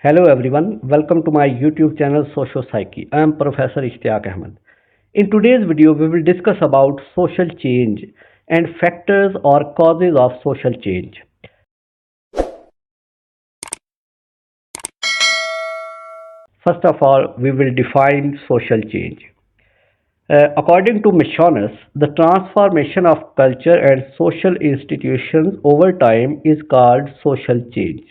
Hello everyone, welcome to my YouTube channel Social Psyche. I am Professor Ishtiaq Ahmed. In today's video, we will discuss about social change and factors or causes of social change. First of all, we will define social change. According to Michaudus, the transformation of culture and social institutions over time is called social change.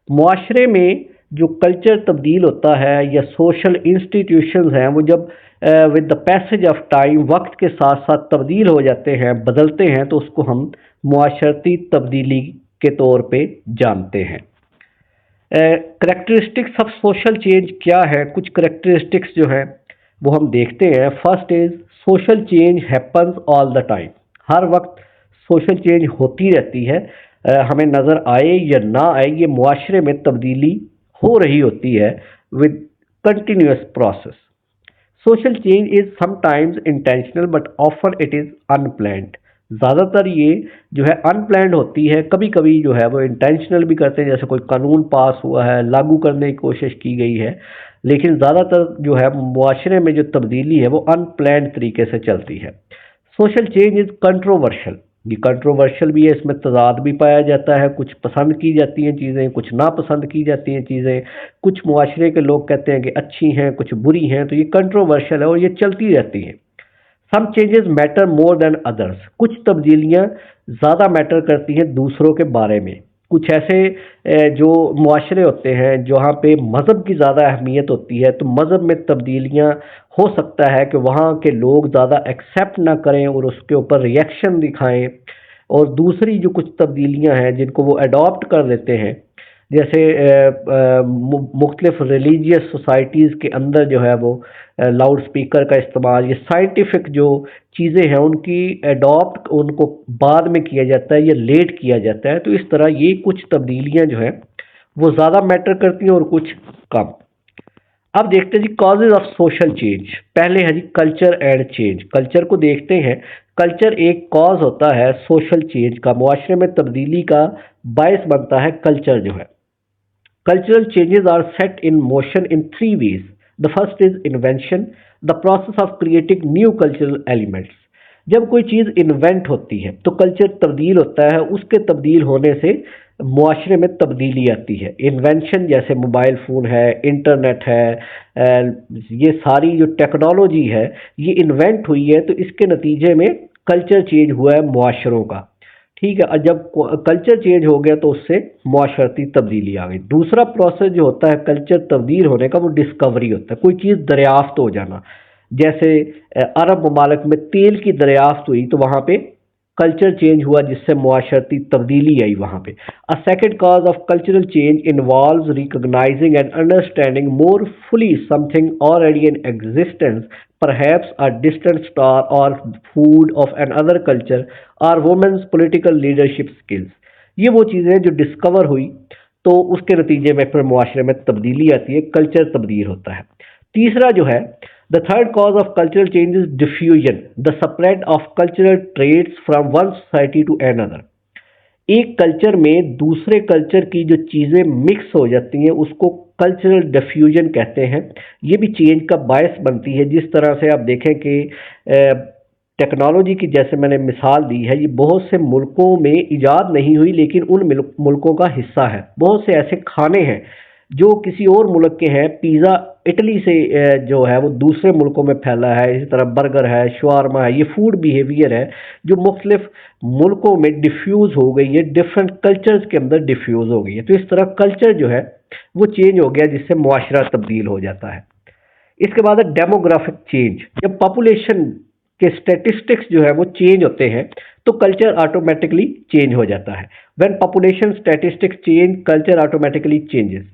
मुआशरे में जो culture तब्दील होता है या social institutions हैं वो जब with the passage of time वक्त के साथ साथ तब्दील हो जाते हैं बदलते हैं तो उसको हम मुआशरती तब्दीली के तौर पे जानते हैं। करेक्टरिस्टिक्स ऑफ सोशल चेंज क्या है, कुछ करेक्टरिस्टिक्स जो हैं वो हम देखते हैं। First is social change happens all the time. हर वक्त सोशल चेंज होती रहती है, हमें नज़र आए या ना आए ये मुआशरे में तब्दीली हो रही होती है with continuous process. Social change is sometimes intentional but often it is unplanned. ज़्यादातर ये जो है अनप्लैंड होती है, कभी कभी जो है वो इंटेंशनल भी करते हैं, जैसे कोई कानून पास हुआ है लागू करने की कोशिश की गई है, लेकिन ज़्यादातर जो है मुआशरे में जो तब्दीली है वो अनप्लैंड तरीके से चलती है। Social change is controversial. ये कंट्रोवर्शियल भी है, इसमें तजाद भी पाया जाता है, कुछ पसंद की जाती हैं चीज़ें, कुछ नापसंद की जाती हैं चीज़ें, कुछ मुआशरे के लोग कहते हैं कि अच्छी हैं कुछ बुरी हैं, तो ये कंट्रोवर्शियल है और ये चलती रहती हैं। Some changes matter more than others. कुछ तब्दीलियाँ ज़्यादा मैटर करती हैं दूसरों के बारे में। कुछ ऐसे जो मुआशरे होते हैं जहाँ पे मज़हब की ज़्यादा अहमियत होती है, तो मज़हब में तब्दीलियाँ हो सकता है कि वहाँ के लोग ज़्यादा एक्सेप्ट ना करें और उसके ऊपर रिएक्शन दिखाएं। और दूसरी जो कुछ तब्दीलियाँ हैं जिनको वो अडॉप्ट कर लेते हैं, जैसे मुख्तलिफ रिलीजियस सोसाइटीज़ के अंदर जो है वो लाउड स्पीकर का इस्तेमाल, ये साइंटिफिक जो चीज़ें हैं उनकी अडॉप्ट उनको बाद में किया जाता है या लेट किया जाता है। तो इस तरह ये कुछ तब्दीलियां जो हैं वो ज़्यादा मैटर करती हैं और कुछ कम। अब देखते हैं जी कॉजेज ऑफ सोशल चेंज। पहले है जी कल्चर एंड चेंज। कल्चर को देखते हैं। कल्चर एक कॉज होता है सोशल चेंज का, मुआशरे में तब्दीली का बायस बनता है कल्चर जो है। Cultural changes are set in motion in three ways. The first is invention, the process of creating new cultural elements. जब कोई चीज़ इन्वेंट होती है तो कल्चर तब्दील होता है, उसके तब्दील होने से मुआशरे में तब्दीली आती है। इन्वेंशन जैसे मोबाइल फ़ोन है, इंटरनेट है, ये सारी जो टेक्नोलॉजी है ये इन्वेंट हुई है, तो इसके नतीजे में कल्चर चेंज हुआ है मुआशरों का। ठीक है, जब कल्चर चेंज हो गया तो उससे मुआशरती तब्दीली आ गई। दूसरा प्रोसेस जो होता है कल्चर तब्दील होने का वो डिस्कवरी होता है, कोई चीज़ दरियाफ्त हो जाना। जैसे अरब ममालिक में तेल की दरियाफ्त हुई तो वहाँ पे कल्चर चेंज हुआ जिससे मुआशरती तब्दीली आई वहाँ पे। A second cause of cultural change involves recognising and understanding more fully something already in existence, perhaps a distant star or food of another culture or women's political leadership skills। ये वो चीज़ें जो discover हुई तो उसके नतीजे में फिर मुआशरे में तब्दीली आती है, कल्चर तब्दील होता है। तीसरा जो है the third cause of cultural change is diffusion, the spread of cultural traits from one society to another. एक कल्चर में दूसरे कल्चर की जो चीज़ें मिक्स हो जाती हैं उसको कल्चरल डिफ्यूजन कहते हैं। ये भी चेंज का बायस बनती है। जिस तरह से आप देखें कि टेक्नोलॉजी की जैसे मैंने मिसाल दी है, ये बहुत से मुल्कों में इजाद नहीं हुई लेकिन उन मुल्कों का हिस्सा है। बहुत से ऐसे खाने हैं जो किसी और मुल्क के हैं, पिज़्ज़ा इटली से जो है वो दूसरे मुल्कों में फैला है, इसी तरह बर्गर है, शवारमा है, ये फूड बिहेवियर है जो मुख्तलिफ मुल्कों में डिफ्यूज़ हो गई है, डिफरेंट कल्चर्स के अंदर डिफ्यूज़ हो गई है। तो इस तरह कल्चर जो है वो चेंज हो गया जिससे मुआशरा तब्दील हो जाता है। इसके बाद है डेमोग्राफिक चेंज। जब पॉपुलेशन के स्टेटिस्टिक्स जो है वो चेंज होते हैं तो कल्चर ऑटोमेटिकली चेंज हो जाता है। When population statistics change culture automatically changes.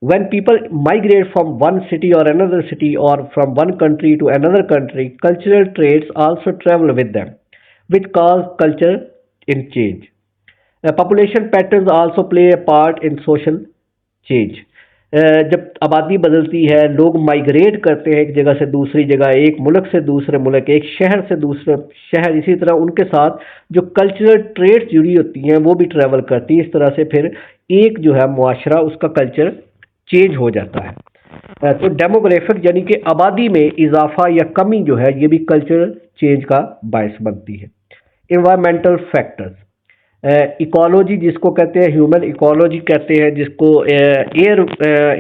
When people migrate from one city or another city or from one country to another country, cultural traits also travel with them, which cause culture in change. Population patterns also play a part in social change. जब आबादी बदलती है, लोग migrate करते हैं एक जगह से दूसरी जगह, एक मुल्क से दूसरे मुल्क, एक शहर से दूसरे शहर, इसी तरह उनके साथ जो कल्चरल ट्रेड्स जुड़ी होती हैं वो भी ट्रैवल करती हैं। इस तरह से फिर एक जो है मुआशरा उसका कल्चर चेंज हो जाता है। तो डेमोग्राफिक यानी कि आबादी में इजाफा या कमी जो है ये भी कल्चरल चेंज का बायस बनती है। इन्वायरमेंटल फैक्टर्स, इकोलॉजी जिसको कहते हैं, ह्यूमन इकोलॉजी कहते हैं जिसको, एयर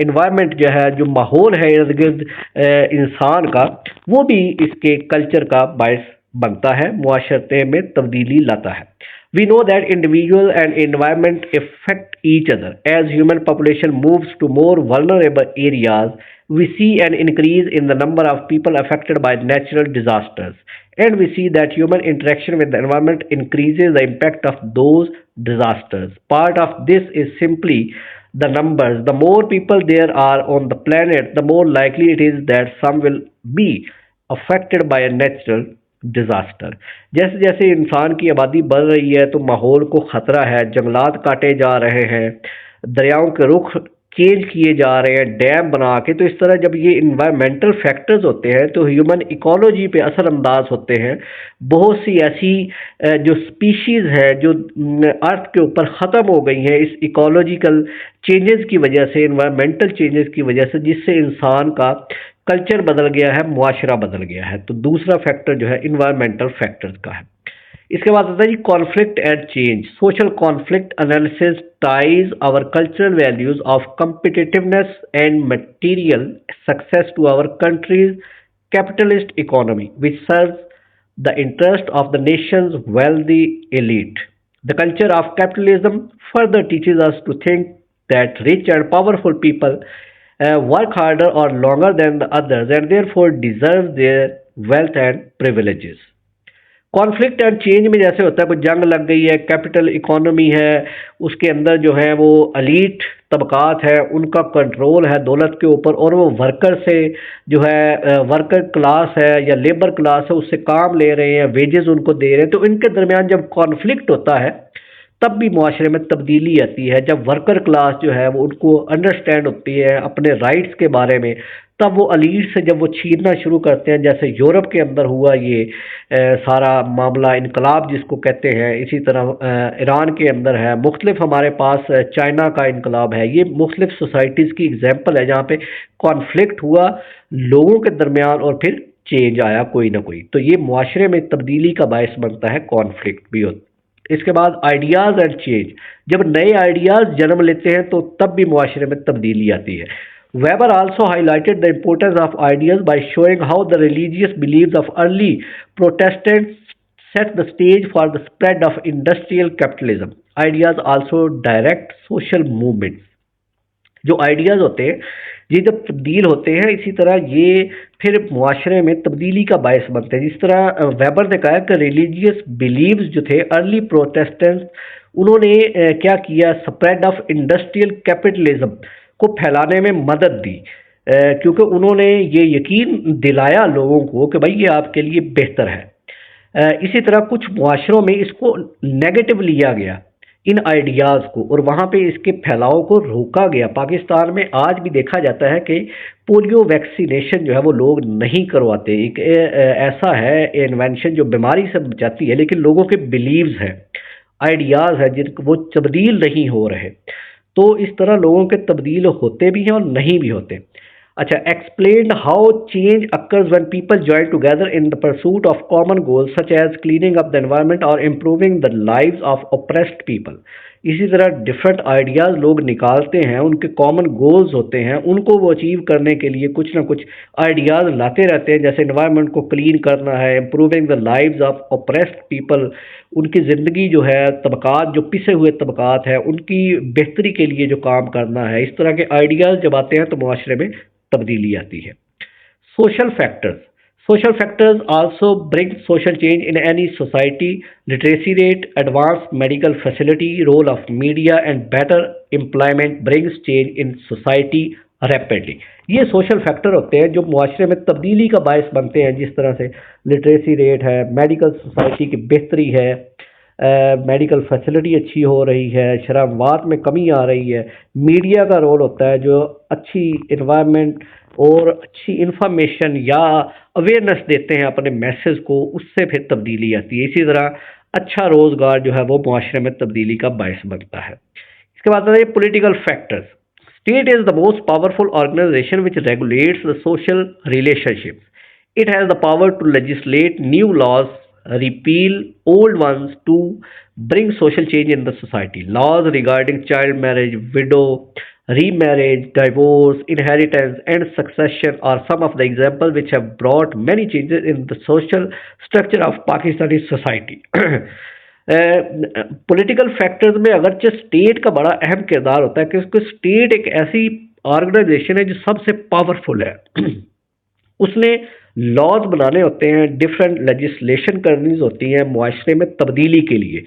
इन्वायरमेंट जो है, जो माहौल है इर्द गिर्द इंसान का, वो भी इसके कल्चर का बायस बनता है, मुआशरते में तब्दीली लाता है। We know that individual and environment affect each other. As human population moves to more vulnerable areas, we see an increase in the number of people affected by natural disasters. And we see that human interaction with the environment increases the impact of those disasters. Part of this is simply the numbers. The more people there are on the planet, the more likely it is that some will be affected by a natural disaster. जैसे जैसे इंसान की आबादी बढ़ रही है तो माहौल को खतरा है, जंगलात काटे जा रहे हैं, दरियाओं के रुख चेंज किए जा रहे हैं डैम बना के। तो इस तरह जब ये इन्वायरमेंटल फैक्टर्स होते हैं तो ह्यूमन इकोलॉजी पे असर अंदाज होते हैं। बहुत सी ऐसी जो स्पीशीज़ है जो अर्थ के ऊपर ख़त्म हो गई हैं इस इकोलॉजिकल चेंजेस की वजह से, इन्वायरमेंटल चेंजेस की वजह से, जिससे इंसान का कल्चर बदल गया है, मुआशरा बदल गया है। तो दूसरा फैक्टर जो है इन्वायरमेंटल फैक्टर्स का है। इसके बाद आता है जी conflict and change. Social conflict analysis ties our cultural values of competitiveness and material success to our country's capitalist economy which serve the interest of the nation's wealthy elite. The culture of capitalism further teaches us to think that rich and powerful people work harder or longer than the others and therefore deserve their wealth and privileges. Conflict and change में जैसे होता है, कोई जंग लग गई है, capital economy है, उसके अंदर जो है वो अलीट तबकात है, उनका कंट्रोल है दौलत के ऊपर, और वो वर्कर से जो है वर्कर क्लास है या लेबर क्लास है उससे काम ले रहे हैं, वेजेस उनको दे रहे हैं। तो इनके दरमियान जब कॉन्फ्लिक्ट होता है तब भी मुआशरे में तब्दीली आती है। जब वर्कर क्लास जो है वो उनको अंडरस्टैंड होती है अपने राइट्स के बारे में, तब वो अलीट से जब वो छीनना शुरू करते हैं, जैसे यूरोप के अंदर हुआ ये सारा मामला, इनकलाब जिसको कहते हैं। इसी तरह ईरान के अंदर है, मुख्तलिफ हमारे पास चाइना का इनकलाब है। ये मुख्तलिफ सोसाइटीज़ की एग्जाम्पल है जहाँ पे कॉन्फ्लिक्ट हुआ लोगों के दरमियान और फिर चेंज आया कोई ना कोई। तो ये मुआशरे में तब्दीली का बायस बनता है, कॉन्फ्लिक्ट भी होता है। इसके बाद आइडियाज़ एंड चेंज। जब नए आइडियाज़ जन्म लेते हैं तो तब भी मुआशरे में तब्दीली आती है। Weber also highlighted the importance of ideas by showing how the religious beliefs of early Protestants set the stage for the spread of industrial capitalism. Ideas also direct social movements. जो आइडियाज़ होते हैं ये जब तब्दील होते हैं, इसी तरह ये फिर मुआशरे में तब्दीली का बायस बनते हैं। जिस तरह वेबर ने कहा कि रिलीजियस बिलीव्स जो थे अर्ली प्रोटेस्टेंट्स, उन्होंने क्या किया, स्प्रेड ऑफ इंडस्ट्रियल कैपिटलिज्म को फैलाने में मदद दी, क्योंकि उन्होंने ये यकीन दिलाया लोगों को कि भाई ये आपके लिए बेहतर है। इसी तरह कुछ मुआशरों में इसको नेगेटिव लिया गया इन आइडियाज़ को, और वहाँ पे इसके फैलाव को रोका गया। पाकिस्तान में आज भी देखा जाता है कि पोलियो वैक्सीनेशन जो है वो लोग नहीं करवाते। एक ऐसा है इन्वेंशन जो बीमारी से बचाती है, लेकिन लोगों के बिलीव्स हैं, आइडियाज़ हैं जिनको वो तब्दील नहीं हो रहे। तो इस तरह लोगों के तब्दील होते भी हैं और नहीं भी होते। अच्छा, explain how change occurs when people join together in the pursuit of common goals such as cleaning up the environment और improving the lives of oppressed people. इसी तरह डिफरेंट आइडियाज़ लोग निकालते हैं, उनके कॉमन गोल्स होते हैं, उनको वो अचीव करने के लिए कुछ ना कुछ आइडियाज़ लाते रहते हैं। जैसे एनवायरनमेंट को क्लीन करना है, improving the lives of oppressed people, उनकी ज़िंदगी जो है, तबकात जो पिसे हुए तबकात हैं उनकी बेहतरी के लिए जो काम करना है। इस तरह के आइडियाज़ जब आते हैं तो मुआशरे में तब्दीली आती है। Social factors. Social factors also bring social change in any society. Literacy rate, advanced medical facility, role of media and better employment brings change in society rapidly. ये सोशल फैक्टर होते हैं जो मुआशरे में तब्दीली का बायस बनते हैं। जिस तरह से लिटरेसी रेट है, मेडिकल सोसाइटी की बेहतरी है, मेडिकल फैसिलिटी अच्छी हो रही है, शराबात में कमी आ रही है। मीडिया का रोल होता है जो अच्छी इन्वायरमेंट और अच्छी इंफॉर्मेशन या अवेयरनेस देते हैं अपने मैसेज को, उससे फिर तब्दीली आती है। इसी तरह अच्छा रोज़गार जो है वो मुआशरे में तब्दीली का बायस बनता है। इसके बाद आता है political factors. State is the most powerful organization which regulates the social relationships. It has the power to legislate new laws, repeal old ones to bring social change in the society. Laws regarding child marriage, widow, remarriage, divorce, inheritance, and succession are some of the examples which have brought many changes in the social structure of Pakistani society. Political factors में अगरचे state का बड़ा अहम किरदार होता है क्योंकि state एक ऐसी ऑर्गेनाइजेशन है जो सबसे पावरफुल है उसने लॉज बनाने होते हैं, डिफरेंट लेजिस्लेशन करनी होती है मुआशरे में तब्दीली के लिए।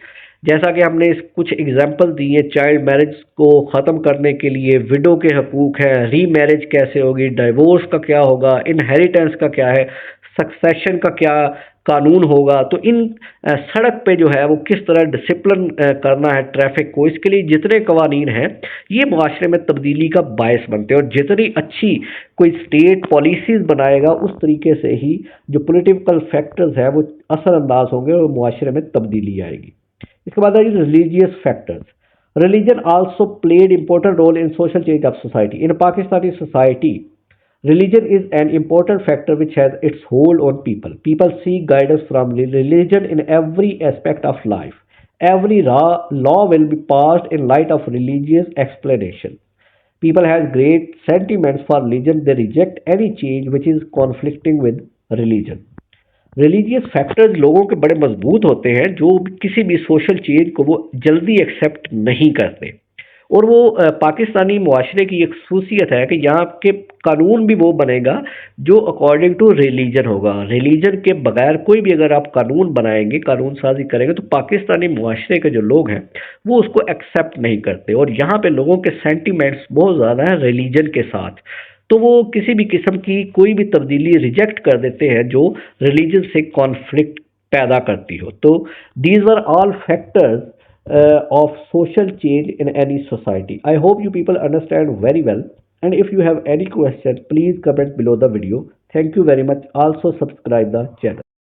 जैसा कि हमने इस कुछ एग्जांपल दिए, चाइल्ड मैरिज को ख़त्म करने के लिए विडो के हकूक़ हैं, री मैरिज कैसे होगी, डाइवोर्स का क्या होगा, इनहेरिटेंस का क्या है, सक्सेशन का क्या कानून होगा। तो इन सड़क पे जो है वो किस तरह डिसिप्लिन करना है ट्रैफिक को, इसके लिए जितने कवानीन हैं ये मुआशरे में तब्दीली का बायस बनते हैं। और जितनी अच्छी कोई स्टेट पॉलिसीज़ बनाएगा उस तरीके से ही जो पॉलिटिकल फैक्टर्स हैं वो असरअंदाज होंगे और मुआशरे में तब्दीली आएगी। इसके बाद है religious factors. Religion also played important role in social change of society. In Pakistani society, religion is an important factor which has its hold on people. People seek guidance from religion in every aspect of life. Every law will be passed in light of religious explanation. People have great sentiments for religion. They reject any change which is conflicting with religion. Religious factors लोगों के बड़े मजबूत होते हैं जो किसी भी social change को वो जल्दी एक्सेप्ट नहीं करते। और वो पाकिस्तानी मुआशरे की एक खसूसियत है कि यहाँ के कानून भी वो बनेगा जो अकॉर्डिंग टू रिलीजन होगा। रिलीजन के बगैर कोई भी अगर आप कानून बनाएंगे, कानून साजी करेंगे तो पाकिस्तानी मुआशरे के जो लोग हैं वो उसको एक्सेप्ट नहीं करते। और यहाँ पे लोगों के सेंटिमेंट्स बहुत ज़्यादा हैं रिलीजन के साथ, तो वो किसी भी किस्म की कोई भी तब्दीली रिजेक्ट कर देते हैं जो रिलीजन से कॉन्फ्लिक्ट पैदा करती हो। तो these are all factors of social change in any society. I hope you people understand very well, and if you have any question please comment below the video. Thank you very much. Also subscribe the channel.